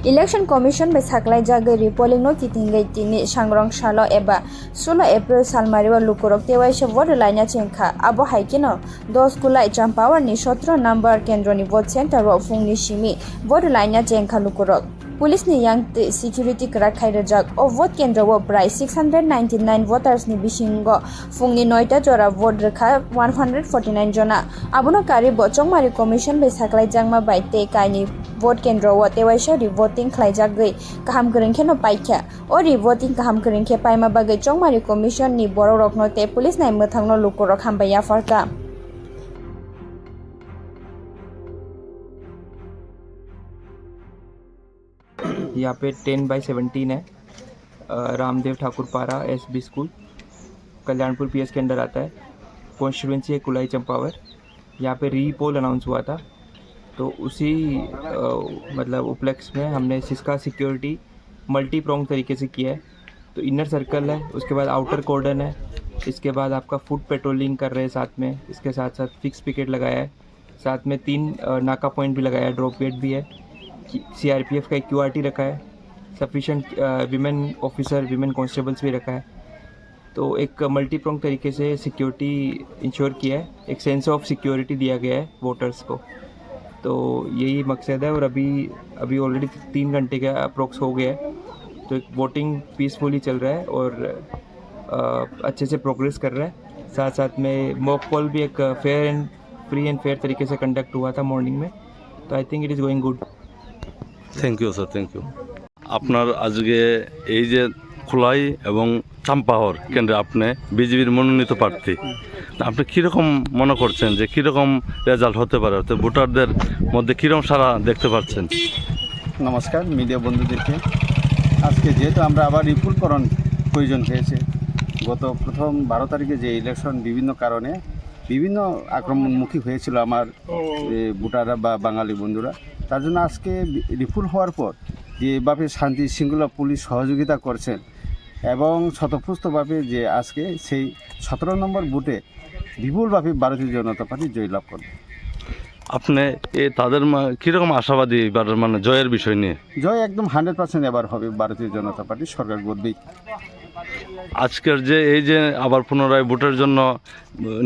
Election Commission by saklai jagari polling no kitingai tini sangrong salo eba 16 April salmariwa lukurok tewaisha vote laina chengkha abo haikino 10 kulai Champawer ni 17 number kendro ni vote center ro fungni shimi vote laina chengkha lukurok Police ni yang security krak khai rajak o vote kendra wo prai 699 voters ni bisingo fungni 9ta jora vote rakha 149 jona abono kari bochongmari commission be saklai jangma baite kaini vote kendra wo tewaisha ri voting khlaijak gei kaham goreng kheno paikha o ri voting kaham goreng khe paima bagai chongmari commission ni borok no te police nai mothangno lukorok hambaya farka यहाँ पे 10/17 है रामदेव ठाकुर पारा SB school Kalyanpur PS के under आता है constituency है कुलाई चंपावर। यहाँ पे री पोल अनाउंस हुआ था तो उसी मतलब उपलक्ष्य में हमने सिस्का सिक्योरिटी मल्टी प्रोंग तरीके से किया है। तो इनर सर्कल है, उसके बाद आउटर कॉर्डन है, इसके बाद आपका फुट पेट्रोलिंग कर रहे हैं साथ में, इसके साथ साथ फिक्स पिकेट लगाया है, साथ में 3 नाका पॉइंट भी लगाया है, ड्रॉप गेट भी है, CRPF का एक QRT रखा है, sufficient women officer women constables भी रखा है। तो एक मल्टी प्रोंग तरीके से सिक्योरिटी इंश्योर किया है, एक सेंस ऑफ सिक्योरिटी दिया गया है वोटर्स को। तो यही मकसद है और अभी ऑलरेडी 3 घंटे का अप्रोक्स हो गया है। तो एक वोटिंग पीसफुली चल रहा है और अच्छे से प्रोग्रेस कर रहा है। साथ साथ में मॉक पोल भी एक फ्री एंड फेयर तरीके से कंडक्ट हुआ था मॉर्निंग में। तो I think it is going good. Thank you sir, thank you. আপনার আজকে এই যে খোলাই এবং চাম্পাহর কেন্দ্রে আপনি বিজেপির মনোনীত প্রার্থী, আপনি কীরকম মনে করছেন যে কীরকম রেজাল্ট হতে পারে, অর্থাৎ ভোটারদের মধ্যে কীরকম সারা দেখতে পাচ্ছেন? নমস্কার মিডিয়া বন্ধুদেরকে। আজকে যেহেতু আমরা আবার রিপুলকরণ প্রয়োজন হয়েছে, গত প্রথম 12 তারিখে যে ইলেকশন বিভিন্ন কারণে বিভিন্ন আক্রমণমুখী হয়েছিল আমার ভোটাররা বা বাঙালি বন্ধুরা, তার জন্য আজকে রিফুল হওয়ার পর যেভাবে শান্তি শৃঙ্খলা পুলিশ সহযোগিতা করছেন এবং স্বতঃস্ফূর্তভাবে যে আজকে সেই 17 নম্বর বুথে বিপুলভাবে ভারতীয় জনতা পার্টি জয়লাভ করবে। আপনি তাদের কীরকম আশাবাদী এবার মানে জয়ের বিষয় নিয়ে? জয় একদম 100% এবার হবে ভারতীয় জনতা পার্টি, সরকার গড়বেই। আজকের যে এই যে আবার পুনরায় ভোটের জন্য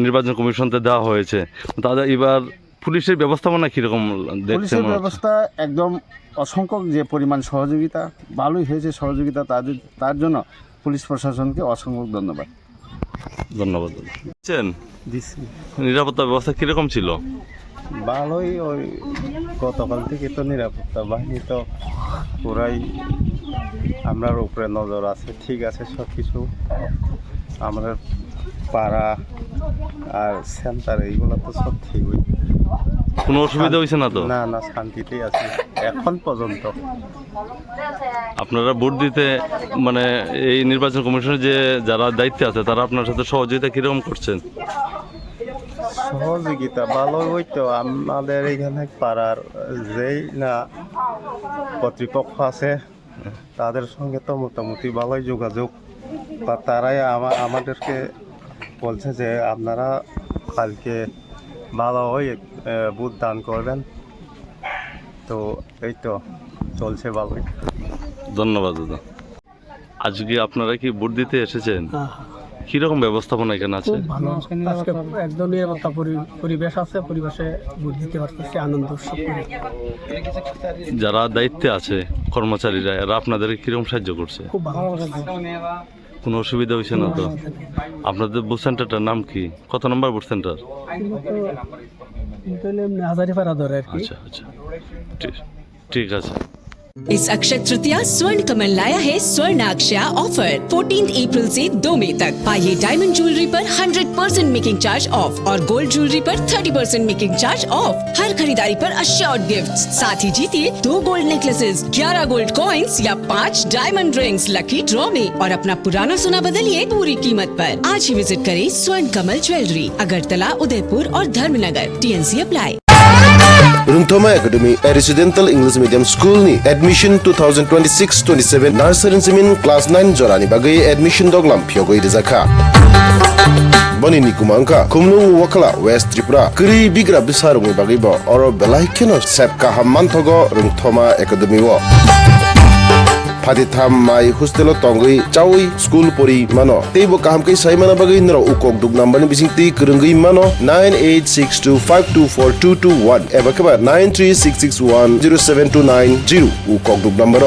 নির্বাচন কমিশনতে দেওয়া হয়েছে, তাদের এবার পুলিশের ব্যবস্থাপনা কীরকম দেখছেন? পুলিশের ব্যবস্থা একদম অসংখ্য যে পরিমাণ সহযোগিতা ভালোই হয়েছে, সহযোগিতা তার জন্য পুলিশ প্রশাসনকে অসংখ্য ধন্যবাদ। ধন্যবাদ। নিরাপত্তা ব্যবস্থা কীরকম ছিল? ভালোই, ওই গতকাল থেকে তো নিরাপত্তা বাহিনী তো পুরাই আমরার উপরে নজর আছে, ঠিক আছে সব কিছু। আমাদের পাড়া আর সেন্টার এইগুলো তো সব ঠিক হই, কোনো অসুবিধা হয়েছে না তো? না না, শান্তিতেই আছে এখন পর্যন্ত। আপনারা ভোট দিতে মানে এই নির্বাচন কমিশনের যে যারা দায়িত্বে আছে তারা আপনার সাথে সহযোগিতা কীরকম করছেন? সহযোগিতা ভালোই হইতো। আমাদের এখানে পাড়ার যেই না কর্তৃপক্ষ আছে তাদের সঙ্গে তো মোটামুটি ভালোই যোগাযোগ, বা তারাই আমাদেরকে বলছে যে আপনারা কালকে ভালো হয়ে বুথ দান করবেন। তো এই তো চলছে ভালোই। ধন্যবাদ দাদা। আজকে আপনারা কি ভোট দিতে এসেছেন? কীরকম ব্যবস্থাপনা এখানে আছে? আজকে একদম নিরাপত্তা পরিবেশ আছে, পরিবেশে ভোট দিতে পারতেছি আনন্দ উৎসব করে। যারা দায়িত্বে আছে কর্মচারীরা, এরা আপনাদের কীরকম সাহায্য করছে? খুব ভালো, কোনো অসুবিধা হয়েছে না তো? আপনাদের বুথ সেন্টারটার নাম কি? কত নম্বর বুথ সেন্টার? হাজারিপাড়া ধরে আর কি। আচ্ছা আচ্ছা, ঠিক আছে। इस अक्षय तृतीया स्वर्ण कमल लाया है स्वर्ण अक्षया ऑफर 14 अप्रैल से 2 मई तक। पाइए डायमंड ज्वेलरी पर 100% मेकिंग चार्ज ऑफ और गोल्ड ज्वेलरी पर 30% मेकिंग चार्ज ऑफ। हर खरीदारी पर अश्योर्ड गिफ्ट्स, साथ ही जीतिए 2 गोल्ड नेकलेसेस, 11 गोल्ड कॉइन्स या 5 डायमंड रिंग्स लकी ड्रॉ में, और अपना पुराना सोना बदलिए पूरी कीमत पर। आज ही विजिट करें स्वर्ण कमल ज्वेलरी, अगरतला, उदयपुर और Dharmanagar. TNC apply. Rungthoma Academy, a residential English medium school ni admission 2026-27 nursery simin class 9 jorani bagai admission doglam phiyogoi rijaka. Bani ni kumangka kumlung wakala West Tripura kri bigra bisarungi bagibo oro belai keno sepka hammantogo rungthoma academy wo Paditham mai hostelo tongui chawi school pori mano teibo kaham kai sai mana bagai nro ukok duk number ni bisingti kurungi mano 9862524221 eba kaba 936610729 ukok duk number